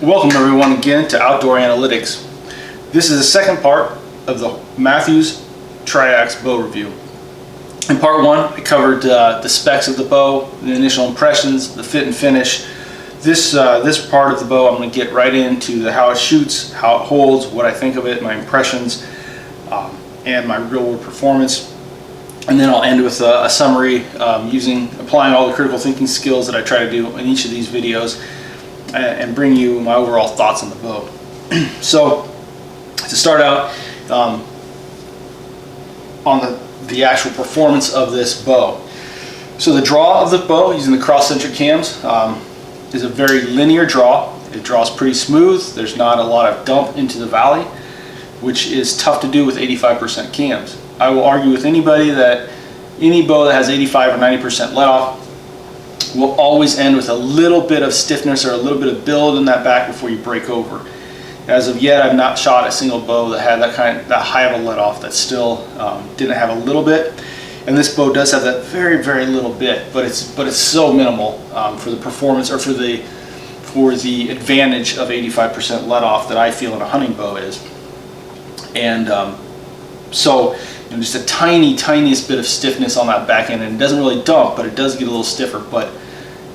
Welcome everyone again to Outdoor Analytics. This is the second part of the Mathews Triax bow review. In part one, I covered the specs of the bow, the initial impressions, the fit and finish. This part of the bow, I'm going to get right into how it shoots, how it holds, what I think of it, my impressions, and my real-world performance. And then I'll end with a summary applying all the critical thinking skills that I try to do in each of these videos, and bring you my overall thoughts on the bow. So to start out on the actual performance of this bow. So the draw of the bow using the cross-centric cams is a very linear draw. It draws pretty smooth. There's not a lot of dump into the valley, which is tough to do with 85% cams. I will argue with anybody that any bow that has 85 or 90% let off will always end with a little bit of stiffness or a little bit of build in that back before you break over. As of yet, I've not shot a single bow that had that high of a let off that still didn't have a little bit. And this bow does have that very, very little bit, but it's so minimal for the performance or for the advantage of 85% let off that I feel in a hunting bow is. And so just a tiniest bit of stiffness on that back end, and it doesn't really dump, but it does get a little stiffer, but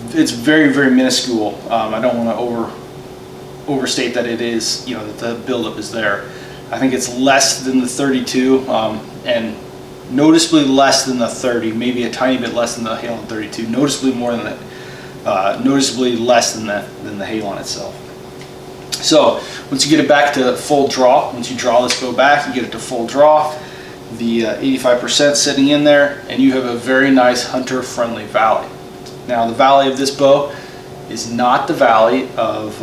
it's very, very minuscule. I don't want to overstate that it is, that the buildup is there. I think it's less than the 32 and noticeably less than the 30, maybe a tiny bit less than the Halon 32, noticeably more than that, noticeably less than the Halon itself. So once you get it back to full draw, once you draw this bow back, you get it to full draw, the 85% sitting in there, and you have a very nice hunter-friendly valley. Now the valley of this bow is not the valley of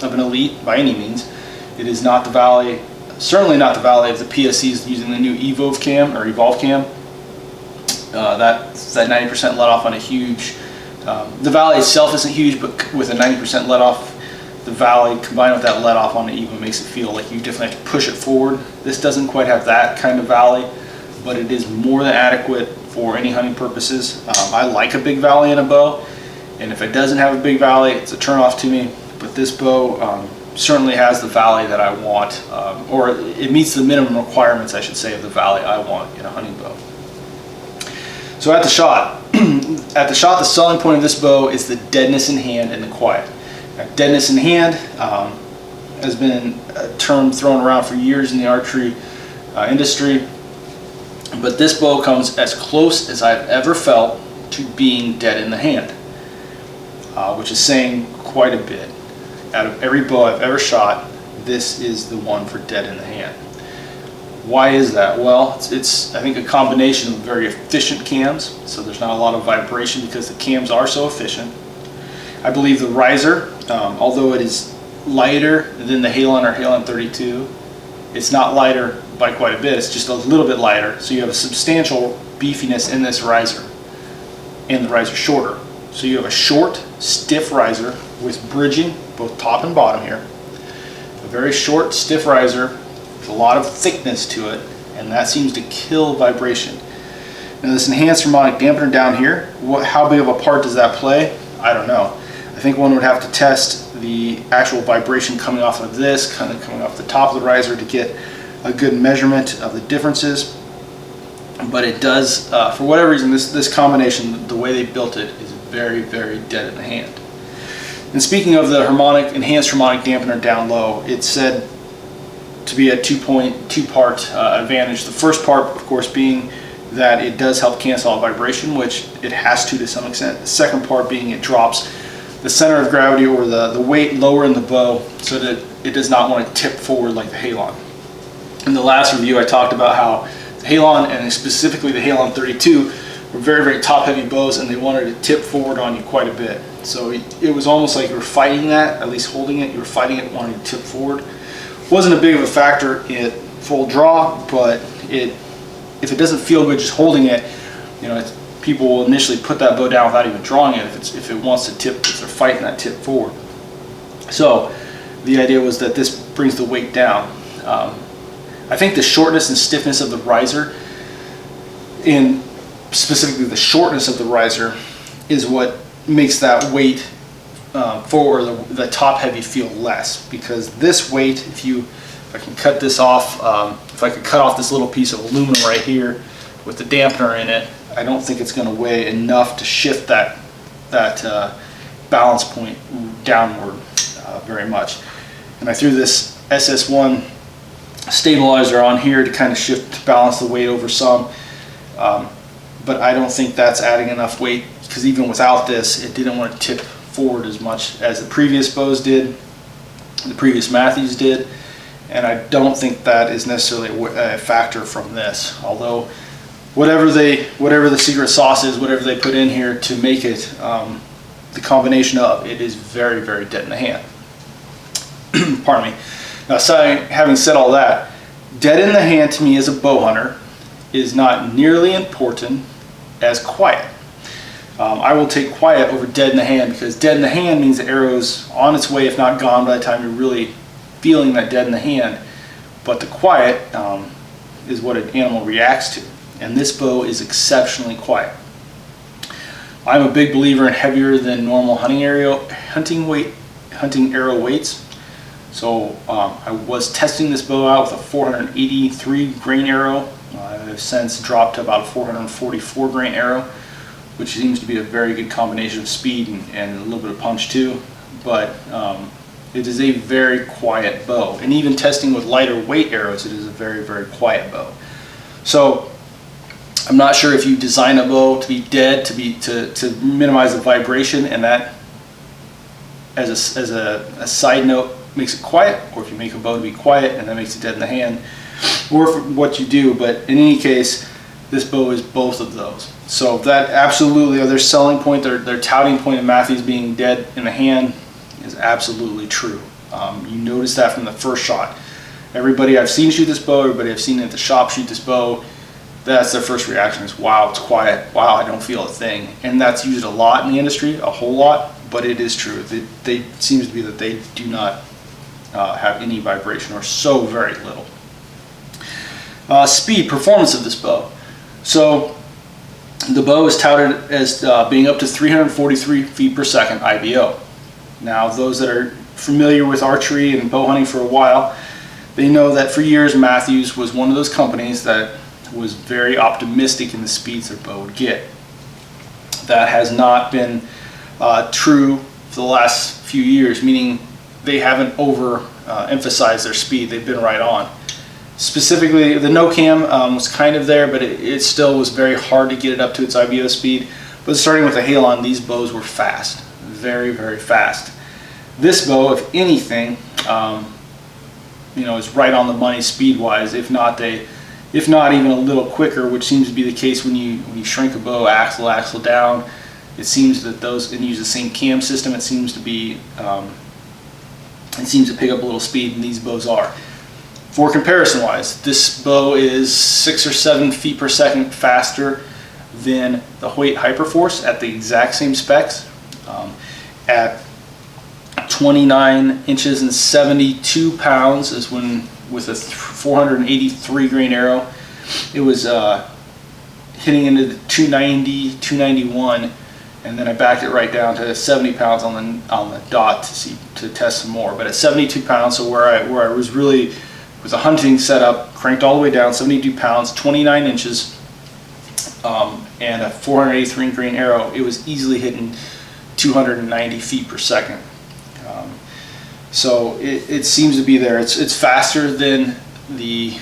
an elite by any means. It is not the valley, certainly not the valley of the PSCs using the new Evolve cam or Evolve cam. That's that 90% let off on a huge. The valley itself isn't huge, but with a 90% let off, the valley combined with that let off on the Evo makes it feel like you definitely have to push it forward. This doesn't quite have that kind of valley, but it is more than adequate for any hunting purposes. I like a big valley in a bow, and if it doesn't have a big valley, it's a turn off to me. But this bow certainly has the valley that I want, or it meets the minimum requirements, I should say, of the valley I want in a hunting bow. So at the shot, the selling point of this bow is the deadness in hand and the quiet. Now, deadness in hand has been a term thrown around for years in the archery industry, but this bow comes as close as I've ever felt to being dead in the hand, which is saying quite a bit. Out of every bow I've ever shot, this is the one for dead in the hand. Why is that? Well, it's I think a combination of very efficient cams, so there's not a lot of vibration because the cams are so efficient. I believe the riser, although it is lighter than the Halon or Halon 32, it's not lighter by quite a bit, it's just a little bit lighter, so you have a substantial beefiness in this riser, and the riser shorter. So you have a short, stiff riser with bridging, both top and bottom here. A very short, stiff riser with a lot of thickness to it, and that seems to kill vibration. Now this enhanced harmonic dampener down here, how big of a part does that play? I don't know. I think one would have to test the actual vibration coming off of this, kind of coming off the top of the riser to get a good measurement of the differences. But it does, for whatever reason, this combination, the way they built it, is very, very dead in the hand. And speaking of the enhanced harmonic dampener down low, it's said to be a two-part advantage. The first part, of course, being that it does help cancel out vibration, which it has to some extent. The second part being it drops the center of gravity or the weight lower in the bow so that it does not want to tip forward like the Halon. In the last review, I talked about how the Halon, and specifically the Halon 32, were very, very top-heavy bows, and they wanted to tip forward on you quite a bit. So it was almost like you were fighting that, at least holding it, you were fighting it wanting to tip forward. Wasn't a big of a factor in full draw, but if it doesn't feel good just holding it, people will initially put that bow down without even drawing it if it wants to tip, if they're fighting that tip forward. So the idea was that this brings the weight down. I think the shortness and stiffness of the riser, and specifically the shortness of the riser, is what makes that weight forward, the top heavy feel less, because this weight, if I can cut this off, if I could cut off this little piece of aluminum right here with the dampener in it, I don't think it's going to weigh enough to shift that balance point downward very much. And I threw this SS1 stabilizer on here to kind of to balance the weight over some, but I don't think that's adding enough weight, because even without this, it didn't want to tip forward as much as the previous bows did, the previous Mathews did, and I don't think that is necessarily a factor from this. Although whatever the secret sauce is, whatever they put in here to make it the combination of, it is very, very dead in the hand. Pardon me. Now, having said all that, dead in the hand to me as a bow hunter is not nearly important as quiet. I will take quiet over dead in the hand, because dead in the hand means the arrow's on its way, if not gone, by the time you're really feeling that dead in the hand. But the quiet is what an animal reacts to, and this bow is exceptionally quiet. I'm a big believer in heavier than normal hunting arrow weights. So I was testing this bow out with a 483 grain arrow. I've since dropped to about a 444 grain arrow, which seems to be a very good combination of speed and a little bit of punch too. But it is a very quiet bow, and even testing with lighter weight arrows, it is a very, very quiet bow. So I'm not sure if you design a bow to be dead, to minimize the vibration, and that as a side note makes it quiet, or if you make a bow to be quiet and that makes it dead in the hand, or for what you do. But in any case, this bow is both of those. So that absolutely, their selling point, their touting point of Mathews being dead in the hand is absolutely true. You notice that from the first shot. Everybody I've seen shoot this bow, everybody I've seen at the shop shoot this bow, that's their first reaction is, wow, it's quiet, wow, I don't feel a thing. And that's used a lot in the industry, a whole lot, but it is true. It seems to be that they do not have any vibration, or so very little. Speed, performance of this bow. So the bow is touted as being up to 343 feet per second IBO. Now, those that are familiar with archery and bow hunting for a while, they know that for years Mathews was one of those companies that was very optimistic in the speeds their bow would get. That has not been true for the last few years, meaning they haven't emphasized their speed. They've been right on. Specifically, the no cam was kind of there, but it still was very hard to get it up to its IBO speed. But starting with the Halon, these bows were fast, very, very fast. This bow, if anything, is right on the money speed-wise. If not even a little quicker, which seems to be the case when you shrink a bow, axle down. It seems that those, and use the same cam system, it seems to be, it seems to pick up a little speed, and these bows are. For comparison-wise, this bow is 6 or 7 feet per second faster than the Hoyt Hyperforce at the exact same specs. At 29 inches and 72 pounds is when, with a 483 grain arrow, it was hitting into the 290, 291, and then I backed it right down to 70 pounds on the dot to test some more. But at 72 pounds, so where I was really with a hunting setup, cranked all the way down, 72 pounds, 29 inches, and a 483 grain arrow, it was easily hitting 290 feet per second. So it seems to be there. It's faster than the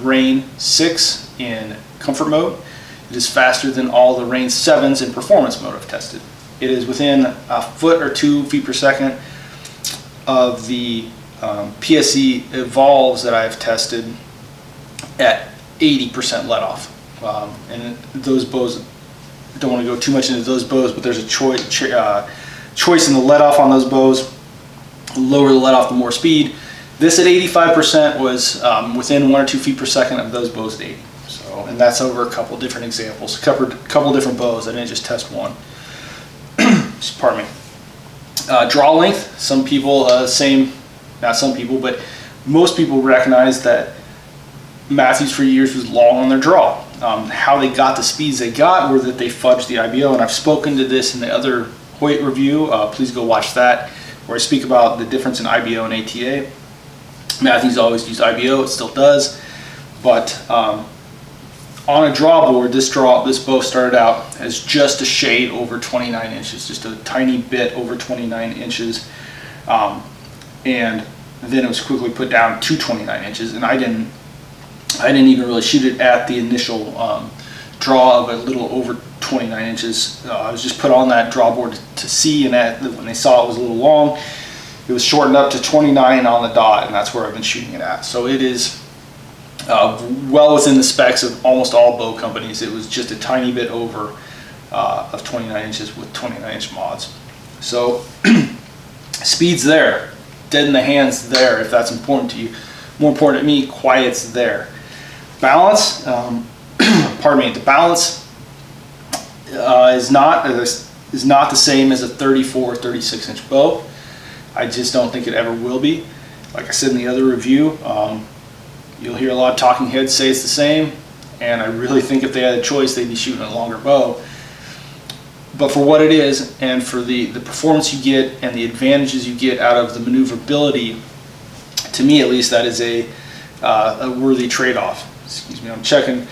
Rain 6 in comfort mode. It is faster than all the Rain 7s in performance mode I've tested. It is within a foot or 2 feet per second of the PSE Evolves that I've tested at 80% let off. And those bows, don't want to go too much into those bows, but there's a choice in the let off on those bows. The lower the let off, the more speed. This at 85% was within 1 or 2 feet per second of those bows at 80. So, and that's over a couple different examples, covered a couple different bows. I didn't just test one. Pardon me. Draw length. Some people, not some people, but most people recognize that Mathews for years was long on their draw. How they got the speeds they got were that they fudged the IBO, and I've spoken to this in the other Hoyt review, please go watch that, where I speak about the difference in IBO and ATA. Mathews always used IBO, it still does, but on a draw board, this bow started out as just a shade over 29 inches, just a tiny bit over 29 inches, and then it was quickly put down to 29 inches, and I didn't even really shoot it at the initial draw of a little over 29 inches. I was just put on that draw board to see, and when they saw it was a little long, it was shortened up to 29 on the dot, and that's where I've been shooting it at. So it is well within the specs of almost all bow companies. It was just a tiny bit over of 29 inches with 29-inch mods. So speed's there, dead in the hands there, if that's important to you. More important to me, quiet's there. Balance, pardon me, the balance is not the same as a 34 or 36-inch bow. I just don't think it ever will be. Like I said in the other review, you'll hear a lot of talking heads say it's the same, and I really think if they had a choice, they'd be shooting a longer bow. But for what it is, and for the performance you get and the advantages you get out of the maneuverability, to me at least, that is a worthy trade-off. Excuse me, I'm checking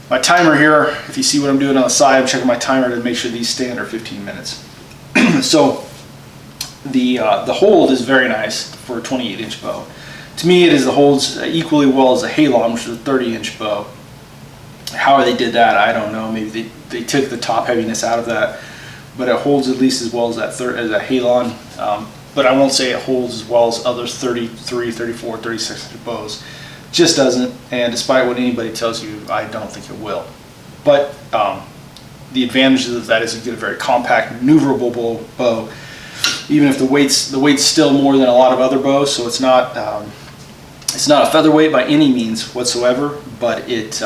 my timer here. If you see what I'm doing on the side, I'm checking my timer to make sure these stay under 15 minutes. So the hold is very nice for a 28-inch bow. To me, it holds equally well as a Halon, which is a 30-inch bow. How they did that, I don't know. Maybe they took the top heaviness out of that, but it holds at least as well as as a Halon. But I won't say it holds as well as other 33, 34, 36-inch bows. Just doesn't, and despite what anybody tells you, I don't think it will. But the advantages of that is you get a very compact, maneuverable bow, even if the weight's still more than a lot of other bows. So it's not a featherweight by any means whatsoever, but it's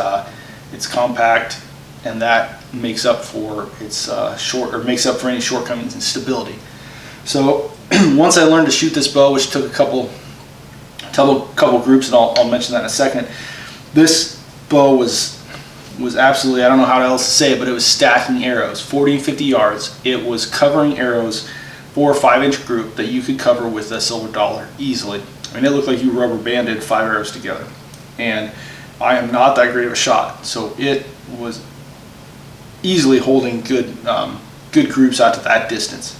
compact, and that makes up for makes up for any shortcomings in stability. So once I learned to shoot this bow, which took a couple groups, and I'll mention that in a second, this bow was absolutely, I don't know how else to say it, but it was stacking arrows, 40 and 50 yards. It was covering arrows, 4 or 5 inch group that you could cover with a silver dollar easily. I mean, it looked like you rubber banded 5 arrows together, and I am not that great of a shot, so it was easily holding good groups out to that distance.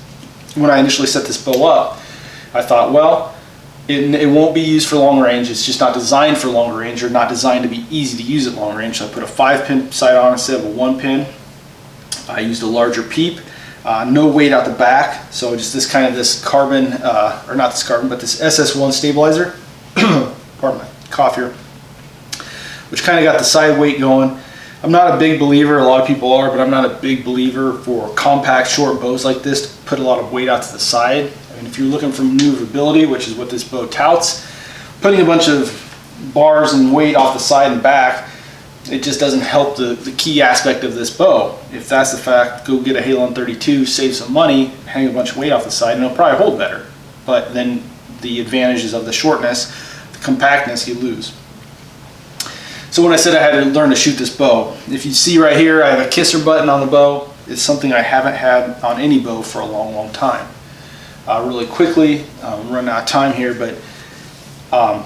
When I initially set this bow up, I thought, well, it won't be used for long range. It's just not designed for long range, or not designed to be easy to use at long range. So I put a 5-pin sight on instead of a 1-pin. I used a larger peep, no weight out the back, so just this carbon, or not this carbon, but this SS1 stabilizer. Pardon my cough here, which kind of got the side weight going. I'm not a big believer, a lot of people are, but I'm not a big believer for compact short bows like this to put a lot of weight out to the side. I mean, if you're looking for maneuverability, which is what this bow touts, putting a bunch of bars and weight off the side and back, it just doesn't help the key aspect of this bow. If that's the fact, go get a Halon 32, save some money, hang a bunch of weight off the side, and it'll probably hold better. But then the advantages of the shortness, the compactness, you lose. So when I said I had to learn to shoot this bow, if you see right here, I have a kisser button on the bow. It's something I haven't had on any bow for a long, long time. Really quickly, I'm running out of time here, but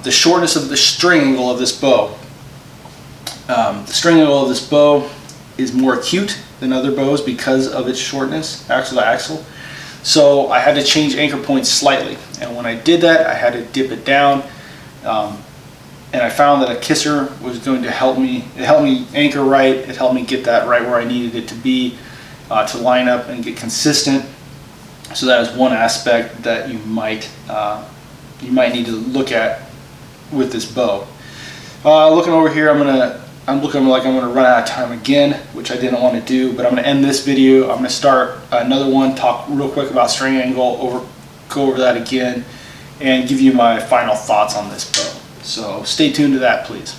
the shortness of the string angle of this bow. The string angle of this bow is more acute than other bows because of its shortness, axle to axle. So I had to change anchor points slightly, and when I did that, I had to dip it down. And I found that a kisser was going to help me. It helped me anchor right. It helped me get that right where I needed it to be, to line up and get consistent. So that is one aspect that you might need to look at with this bow. Looking over here, I'm looking like I'm gonna run out of time again, which I didn't want to do. But I'm gonna end this video. I'm gonna start another one. Talk real quick about string angle. Go over that again, and give you my final thoughts on this bow. So stay tuned to that, please.